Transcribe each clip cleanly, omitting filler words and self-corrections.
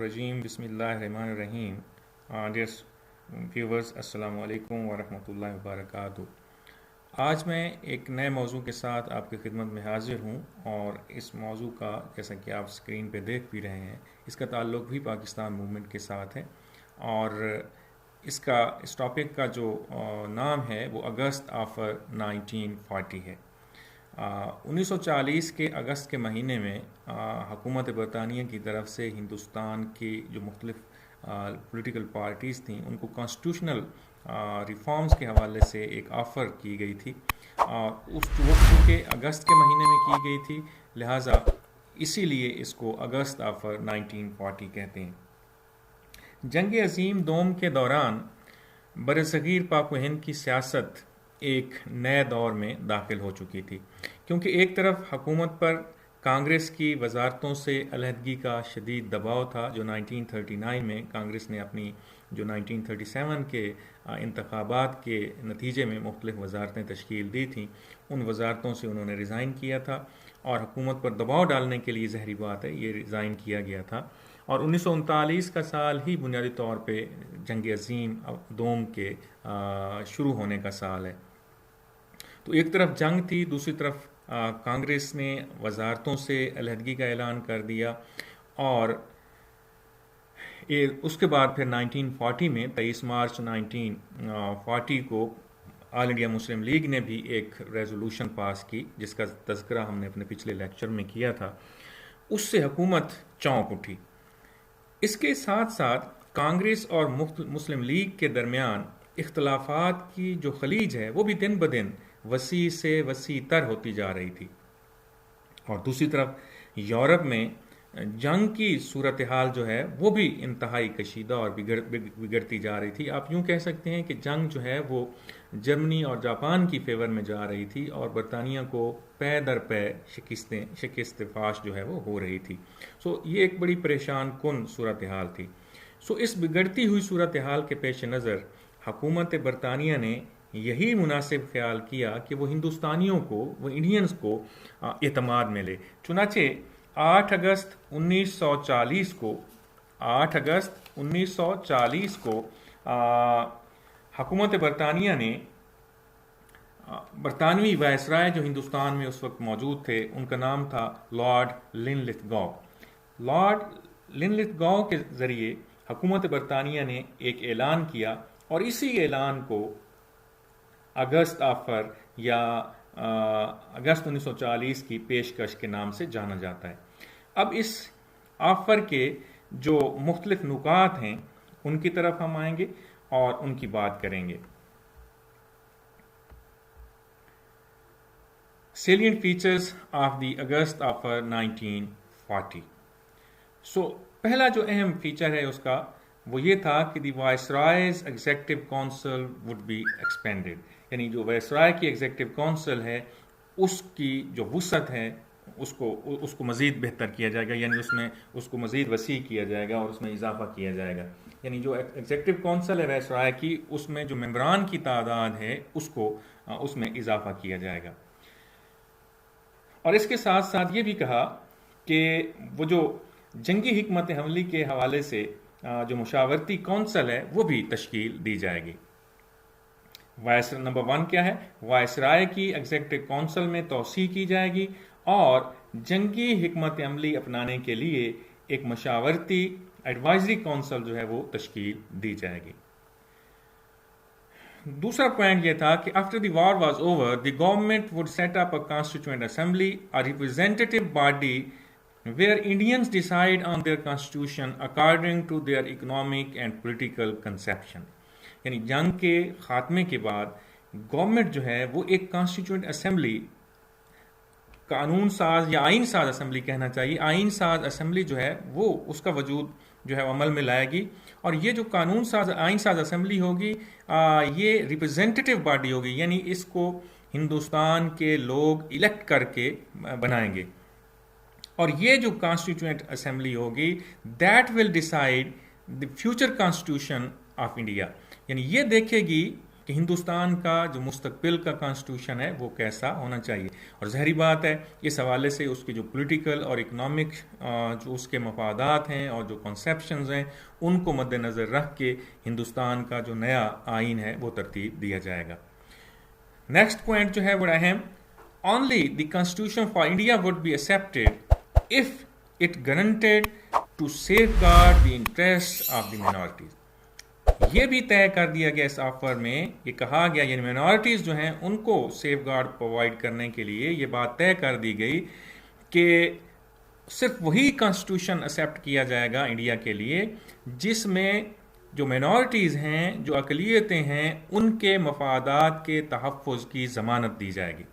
Rajim Bismillahirrahmanirrahim. Dear viewers, Assalamu alaikum wa rahmatullahi wa barakatuh. आज मैं एक नए मौजू के साथ आपकी खिदमत में हाजिर हूँ और इस मौजू का, जैसा कि आप स्क्रीन पे देख भी रहे हैं, इसका ताल्लुक़ भी पाकिस्तान मूवमेंट के साथ है और इस टॉपिक का जो नाम है वो अगस्त आफ्टर 1940 है। 1940 के अगस्त के महीने में हुकूमत बरतानिया की तरफ से हिंदुस्तान की जो मुख्तलिफ पॉलिटिकल पार्टीज़ थीं उनको कॉन्स्टिट्यूशनल रिफॉर्म्स के हवाले से एक ऑफ़र की गई थी। उस वक्त के अगस्त के महीने में की गई थी, लिहाजा इसीलिए इसको अगस्त आफ्टर 1940 कहते हैं। जंग अज़ीम दोम के दौरान बरसगीर पाक व हिंद की सियासत एक नए दौर में दाखिल हो चुकी थी, क्योंकि एक तरफ हुकूमत पर कांग्रेस की वजारतों से अलहदगी का शदीद दबाव था, जो 1939 में कांग्रेस ने अपनी जो 1937 के इंतखाबात के नतीजे में मुख्तलिफ वजारतें तश्कील दी थीं, उन वजारतों से उन्होंने रिज़ाइन किया था और हुकूमत पर दबाव डालने के लिए, ज़हरी बात है, ये रिज़ाइन किया गया था। और 1939 का साल ही बुनियादी तौर पे जंग अज़ीम दोम के शुरू होने का साल है। तो एक तरफ जंग थी, दूसरी तरफ कांग्रेस ने वजारतों से अलहदगी का ऐलान कर दिया और उसके बाद फिर 1940 में 23 मार्च 1940 को ऑल इंडिया मुस्लिम लीग ने भी एक रेजोल्यूशन पास की, जिसका तज़किरा हमने अपने पिछले लेक्चर में किया था। उससे हुकूमत चौंक उठी। इसके साथ साथ कांग्रेस और मुस्लिम लीग के दरमियान इख्तलाफात की जो खलीज है वो भी दिन ब दिन वसी से वसी तर होती जा रही थी। और दूसरी तरफ यूरोप में जंग की सूरत हाल जो है वो भी इंतहाई कशीदा और बिगड़ती जा रही थी। आप यूँ कह सकते हैं कि जंग जो है वो जर्मनी और जापान की फेवर में जा रही थी और बरतानिया को पै दर पै शिकस्त फाश जो है वो हो रही थी। सो ये एक बड़ी परेशान कुन सूरत हाल थी। सो इस बिगड़ती हुई सूरत हाल के पेश नज़र हुकूमत बरतानिया ने यही मुनासिब ख्याल किया कि वो हिंदुस्तानियों को, वो इंडियंस को एतमाद में ले। चुनाचे 8 अगस्त 1940 को हुकूमत बरतानिया ने बरतानवी वायसराय जो हिंदुस्तान में उस वक्त मौजूद थे, उनका नाम था लॉर्ड लिनलिथगॉ। लॉर्ड लिनलिथगॉ के ज़रिए हुकूमत बरतानिया ने एक ऐलान किया और इसी ऐलान को अगस्त ऑफर या अगस्त 1940 की पेशकश के नाम से जाना जाता है। अब इस ऑफर के जो मुख्तलिफ नुकात हैं उनकी तरफ हम आएंगे और उनकी बात करेंगे। Salient features of the August offer 1940। पहला जो अहम फीचर है उसका वो ये था कि the viceroy's executive council would be expanded, यानी जो वायसराय की एग्जीक्यूटिव काउंसिल है उसकी जो वुसअत है उसको मज़ीद बेहतर किया जाएगा, यानी उसको मज़ीद वसी किया जाएगा और उसमें इजाफा किया जाएगा। यानी जो एग्जीक्यूटिव काउंसिल है वायसराय की, उसमें जो मेंबरान की तादाद है उसमें इजाफा किया जाएगा। और इसके साथ साथ ये भी कहा कि वो जो जंगी हिकमत हमली के हवाले से जो मुशावरती कौंसल है वो भी तश्कील दी जाएगी। नंबर 1 क्या है? वायसराय की एग्जीक्यूटिव काउंसिल में तोसी की जाएगी और जंगी हिकमत अमली अपनाने के लिए एक मशावरती एडवाइजरी काउंसिल जो है वो तश्कील दी जाएगी। दूसरा पॉइंट यह था कि after the war was over the government would set up a constituent assembly, a representative body where Indians decide on their constitution according to their economic and political conception। यानी जंग के खात्मे के बाद गवर्नमेंट जो है वो एक कॉन्स्टिट्यूएंट असेंबली, कानून साज या आइन साज असेंबली कहना चाहिए, आइन साज असेंबली जो है वो उसका वजूद जो है अमल में लाएगी। और ये जो आइन साज असेंबली होगी ये रिप्रेजेंटेटिव बॉडी होगी, यानी इसको हिंदुस्तान के लोग इलेक्ट करके बनाएंगे। और ये जो कॉन्स्टिट्यूएंट असेंबली होगी that will decide the future constitution of India, यानी ये देखेगी कि हिंदुस्तान का जो मुस्तकबिल का कॉन्स्टिट्यूशन है वो कैसा होना चाहिए। और ज़ाहिरी बात है इस हवाले से उसके जो पॉलिटिकल और इकनॉमिक जो उसके मफादात हैं और जो कॉन्सेप्शंस हैं उनको मद्देनज़र रख के हिंदुस्तान का जो नया आइन है वो तरतीब दिया जाएगा। नेक्स्ट पॉइंट जो है बड़ा अहम, only the constitution for India would be accepted if it guaranteed to safeguard the interest of the minorities. ये भी तय कर दिया गया इस ऑफर में, ये कहा गया ये मिनॉरिटीज जो हैं उनको सेफगार्ड प्रोवाइड करने के लिए ये बात तय कर दी गई कि सिर्फ वही कॉन्स्टिट्यूशन एक्सेप्ट किया जाएगा इंडिया के लिए जिसमें जो मिनॉरिटीज़ हैं, जो अक़लियतें हैं, उनके मफादात के तहफ़्फ़ुज़ की ज़मानत दी जाएगी।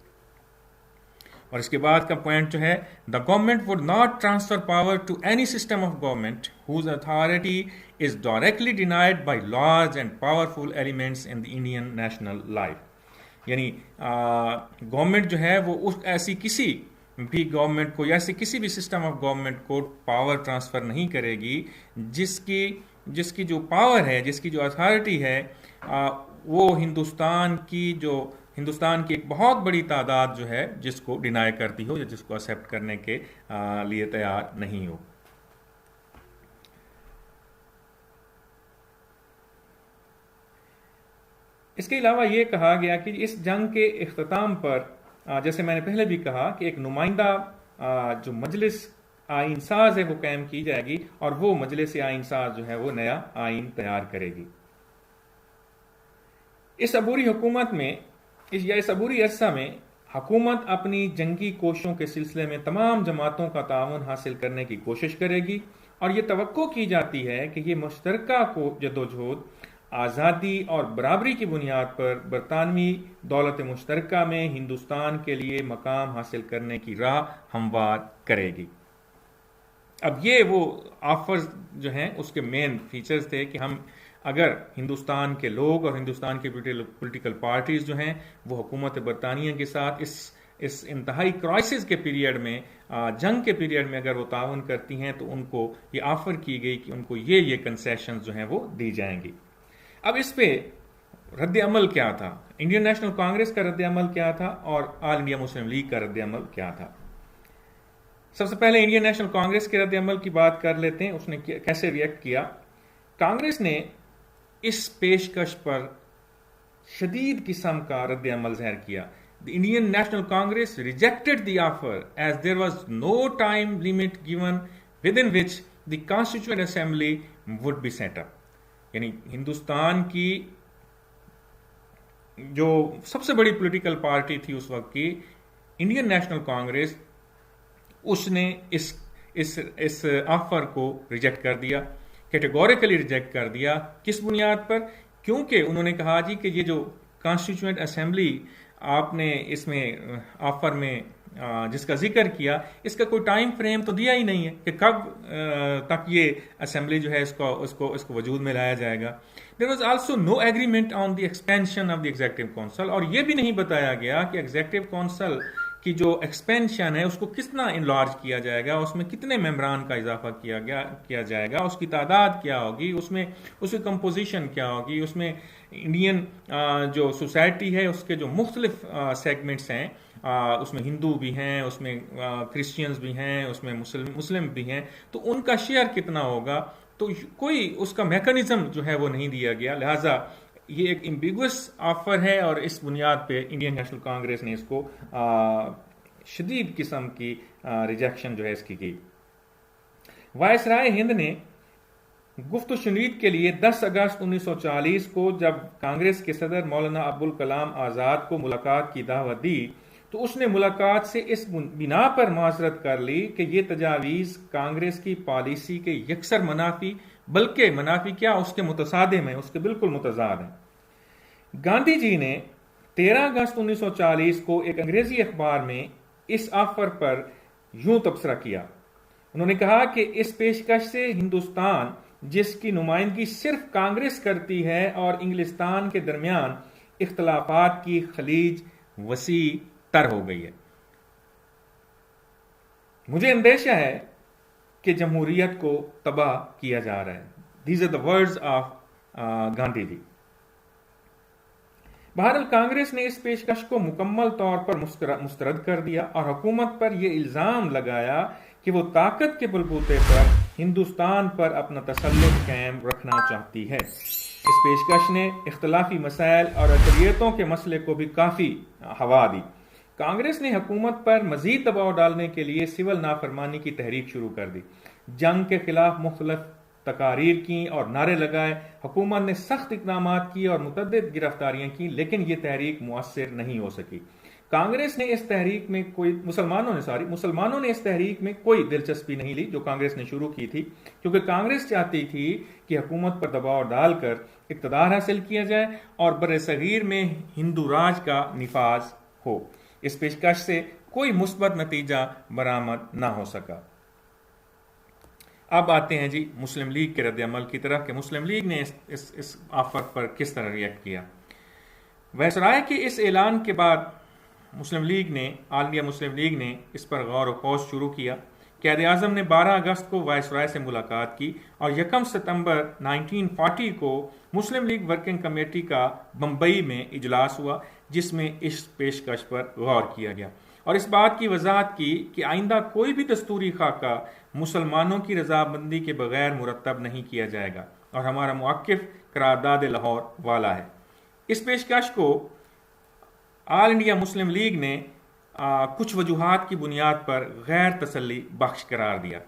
और इसके बाद का पॉइंट जो है, the government would not transfer power to any system of government whose authority is directly denied by large and powerful elements in the Indian national life. यानी गवर्नमेंट जो है वो उस ऐसी किसी भी गवर्नमेंट को या ऐसे किसी भी सिस्टम ऑफ गवर्नमेंट को पावर ट्रांसफ़र नहीं करेगी जिसकी जो पावर है, जिसकी जो अथॉरिटी है, वो हिंदुस्तान की एक बहुत बड़ी तादाद जो है जिसको डिनाई करती हो या जिसको एक्सेप्ट करने के लिए तैयार नहीं हो। इसके अलावा ये कहा गया कि इस जंग के इख्तिताम पर जैसे मैंने पहले भी कहा कि एक नुमाइंदा जो मजलिस आइन साज है वो कायम की जाएगी और वो मजलिस आइन साज जो है वो नया आइन तैयार करेगी। इस अबूरी हुकूमत में इस अबूरी अरसा में हुकूमत अपनी जंगी कोशिशों के सिलसिले में तमाम जमातों का ताउन हासिल करने की कोशिश करेगी और ये तवक्को की जाती है कि ये मुश्तरका को जदोजहद आज़ादी और बराबरी की बुनियाद पर बरतानवी दौलत मुश्तरका में हिंदुस्तान के लिए मकाम हासिल करने की राह हमवार करेगी। अब ये वो ऑफर्स जो हैं उसके मेन फीचर्स थे कि हम अगर हिंदुस्तान के लोग और हिंदुस्तान के पॉलिटिकल पार्टीज जो हैं वो हुकूमत बरतानिया के साथ इस इंतहाई क्राइसिस के पीरियड में, जंग के पीरियड में अगर वो ताउन करती हैं तो उनको ये ऑफर की गई कि उनको ये कंसेशन जो हैं वो दी जाएंगी। अब इस पे रद्द अमल क्या था, इंडियन नेशनल कांग्रेस का रद्द अमल क्या था और ऑल इंडिया मुस्लिम लीग का रद्द अमल क्या था। सबसे पहले इंडियन नेशनल कांग्रेस के रद्द अमल की बात कर लेते हैं, उसने कैसे रिएक्ट किया। कांग्रेस ने इस पेशकश पर शदीद किस्म का रद्द अमल ज़ाहिर किया। The Indian National Congress rejected the offer as there was no time limit given within which the constituent assembly would be set up. यानी हिंदुस्तान की जो सबसे बड़ी पॉलिटिकल पार्टी थी उस वक्त की, इंडियन नेशनल कांग्रेस, उसने इस ऑफर को रिजेक्ट कर दिया, कैटेगोरिकली रिजेक्ट कर दिया। किस बुनियाद पर? क्योंकि उन्होंने कहा जी कि ये जो कॉन्स्टिट्यूएंट असेंबली आपने इसमें ऑफर में जिसका जिक्र किया, इसका कोई टाइम फ्रेम तो दिया ही नहीं है कि कब तक ये असेंबली जो है इसको वजूद में लाया जाएगा। There was also no agreement on the expansion of the executive council, और ये भी नहीं बताया गया कि एग्जीक्यूटिव काउंसिल की जो एक्सपेंशन है उसको कितना इनलार्ज किया जाएगा, उसमें कितने मेंबरान का इजाफा किया जाएगा, उसकी तादाद क्या होगी, उसकी कंपोजिशन क्या होगी, उसमें इंडियन जो सोसाइटी है उसके जो मुख्तलिफ सेगमेंट्स हैं, उसमें हिंदू भी हैं, उसमें क्रिश्चियंस भी हैं, उसमें मुस्लिम भी हैं, तो उनका शेयर कितना होगा, तो कोई उसका मैकेनिज्म जो है वो नहीं दिया गया। लिहाजा ये एक एम्बिगुअस ऑफर है और इस बुनियाद पे इंडियन नेशनल कांग्रेस ने इसको शदीद किस्म की रिजेक्शन जो है इसकी की। वायसराय हिंद ने गुफ्त शुनीद के लिए 10 अगस्त 1940 को जब कांग्रेस के सदर मौलाना अब्दुल कलाम आज़ाद को मुलाकात की दावत दी तो उसने मुलाकात से इस बिना पर माजरत कर ली कि ये तजावीज़ कांग्रेस की पॉलिसी के यकसर मुनाफी, बल्कि मुनाफी क्या उसके मुतसादिम है, उसके बिल्कुल मुतजाद है। गांधी जी ने 13 अगस्त 1940 को एक अंग्रेजी अखबार में इस ऑफर पर यूं तबसरा किया। उन्होंने कहा कि इस पेशकश से हिंदुस्तान, जिसकी नुमाइंदगी सिर्फ कांग्रेस करती है, और इंग्लिस्तान के दरमियान इख्तलाफात की खलीज वसी तर हो गई है। मुझे अंदेशा है कि जमहूरियत को तबाह किया जा रहा है। These are the words of Gandhi ji. बहरहाल कांग्रेस ने इस पेशकश को मुकम्मल तौर पर मुस्तरद कर दिया और हुकूमत पर यह इल्ज़ाम लगाया कि वो ताकत के बलबूते पर हिंदुस्तान पर अपना तसल्लुत कायम रखना चाहती है। इस पेशकश ने इख्तलाफी मसाइल और अक़लियतों के मसले को भी काफ़ी हवा दी। कांग्रेस ने हुकूमत पर मजीद दबाव डालने के लिए सिविल नाफरमानी की तहरीक शुरू कर दी, जंग के खिलाफ मुख्तलिफ तकारीर की और नारे लगाए। हुकूमत ने सख्त इकदाम किए और मुतअद्दिद गिरफ्तारियां की, लेकिन यह तहरीक मुअस्सिर नहीं हो सकी। कांग्रेस ने इस तहरीक में मुसलमानों ने इस तहरीक में कोई दिलचस्पी नहीं ली जो कांग्रेस ने शुरू की थी, क्योंकि कांग्रेस चाहती थी कि हुकूमत पर दबाव डालकर इक़्तिदार हासिल किया जाए और बर्र-ए-सगीर में हिंदू राज का निफाज हो। इस पेशकश से कोई मुस्बत नतीजा बरामद ना हो सका। अब आते हैं जी मुस्लिम लीग के रद्द-ए-अमल की तरफ कि मुस्लिम लीग ने इस आफत पर किस तरह रिएक्ट किया। वायसराय के इस ऐलान के बाद मुस्लिम लीग ने ऑल इंडिया मुस्लिम लीग ने इस पर गौर व खौज शुरू किया। क़ायद आज़म ने 12 अगस्त को वायसराय से मुलाकात की और 1 सितंबर 1940 को मुस्लिम लीग वर्किंग कमेटी का बम्बई में इजलास हुआ, जिसमें इस पेशकश पर गौर किया गया और इस बात की वजाहत की कि आइंदा कोई भी दस्तूरी खाका मुसलमानों की रजामंदी के बगैर मुरतब नहीं किया जाएगा और हमारा मुअक्किफ करारदाद लाहौर वाला है। इस पेशकश को ऑल इंडिया मुस्लिम लीग ने कुछ वजूहात की बुनियाद पर गैर तसल्ली बख्श करार दिया।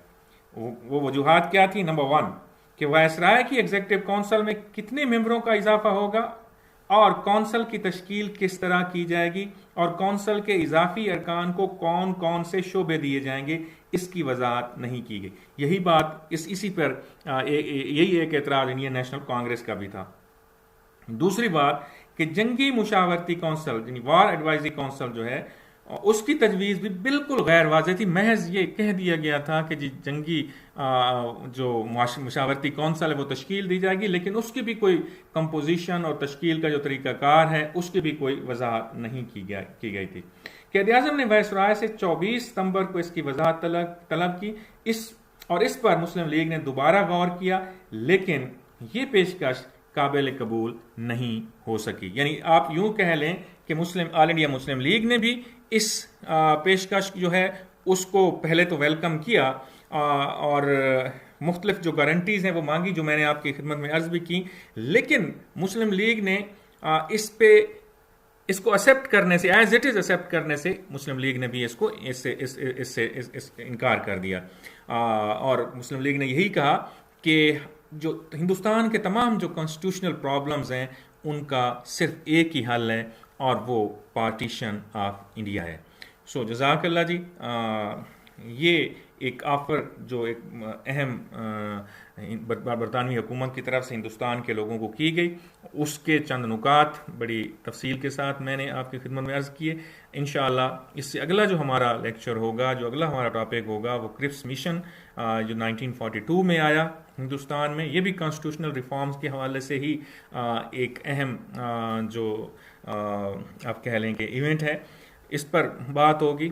वो वजूहात क्या थी? नंबर 1 कि वायसराय की एग्जीक्यूटिव काउंसिल में कितने मेंबरों का इजाफा होगा और कौंसल की तश्कील किस तरह की जाएगी और कौंसल के इजाफी अरकान को कौन कौन से शोबे दिए जाएंगे, इसकी वजाहत नहीं की गई। यही बात इसी पर यही एक एतराज इंडियन नेशनल कांग्रेस का भी था। दूसरी बात कि जंगी मुशावरती कौंसल यानी वार एडवाइजरी कौंसल जो है उसकी तजवीज़ भी बिल्कुल गैर वाज़ेह थी। महज ये कह दिया गया था कि जी जंगी जो मुशावरती कौंसल है वो तश्कील दी जाएगी, लेकिन उसकी भी कोई कंपोजिशन और तश्कील का जो तरीक़ाकार है उसकी भी कोई वजाहत नहीं की गई थी। क़ायद आज़म ने वायसराय से 24 सितंबर को इसकी वजाहत तलब की। इस पर मुस्लिम लीग ने दोबारा गौर किया, लेकिन ये पेशकश काबिल कबूल नहीं हो सकी। यानी आप यूं कह लें कि ऑल इंडिया मुस्लिम लीग ने भी इस पेशकश जो है उसको पहले तो वेलकम किया और मुख्तलिफ जो गारंटीज़ हैं वो मांगी, जो मैंने आपकी खिदमत में अर्ज भी की, लेकिन मुस्लिम लीग ने इसको एक्सेप्ट करने से, एज इट इज़ एक्सेप्ट करने से मुस्लिम लीग ने भी इससे इनकार कर दिया और मुस्लिम लीग ने यही कहा कि जो हिंदुस्तान के तमाम जो कॉन्स्टिट्यूशनल प्रॉब्लम्स हैं उनका सिर्फ एक ही हल है और वो पार्टीशन ऑफ इंडिया है। सो जज़ाकल्लाह जी। ये एक ऑफ़र जो एक अहम बरतानवी हुकूमत की तरफ से हिंदुस्तान के लोगों को की गई, उसके चंद नुकात बड़ी तफसील के साथ मैंने आपकी खिदमत में अर्ज़ किए। इंशाअल्लाह इससे अगला जो हमारा लेक्चर होगा, जो अगला हमारा टॉपिक होगा, वो क्रिप्स मिशन जो 1942 में आया हिंदुस्तान में। ये भी कॉन्स्टिट्यूशनल रिफॉर्म्स के हवाले से ही एक अहम जो आप कह लें कि इवेंट है, इस पर बात होगी।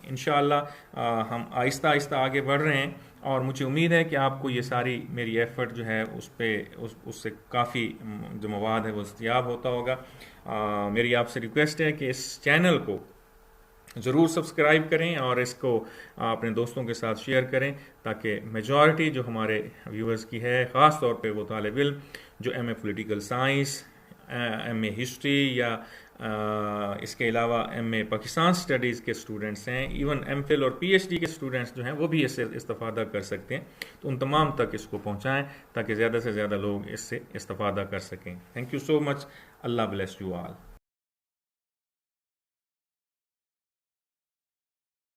इंशाअल्लाह हम आहिस्ता आहिस्ता आगे बढ़ रहे हैं और मुझे उम्मीद है कि आपको ये सारी मेरी एफ़र्ट जो है उससे काफ़ी जो मवाद है वो दस्तयाब होता होगा। मेरी आपसे रिक्वेस्ट है कि इस चैनल को ज़रूर सब्सक्राइब करें और इसको अपने दोस्तों के साथ शेयर करें, ताकि मेजॉरिटी जो हमारे व्यूअर्स की है, ख़ास तौर पे वो तालिब इल्म जो MA political science, MA history या इसके अलावा MA पाकिस्तान स्टडीज़ के स्टूडेंट्स हैं, इवन MPhil और PhD के स्टूडेंट्स जो हैं वो भी इससे इस्तिफ़ादा कर सकते हैं। तो उन तमाम तक इसको पहुँचाएँ ताकि ज़्यादा से ज़्यादा लोग इससे इस्तिफ़ादा कर सकें। Thank you so much. Allah bless you all.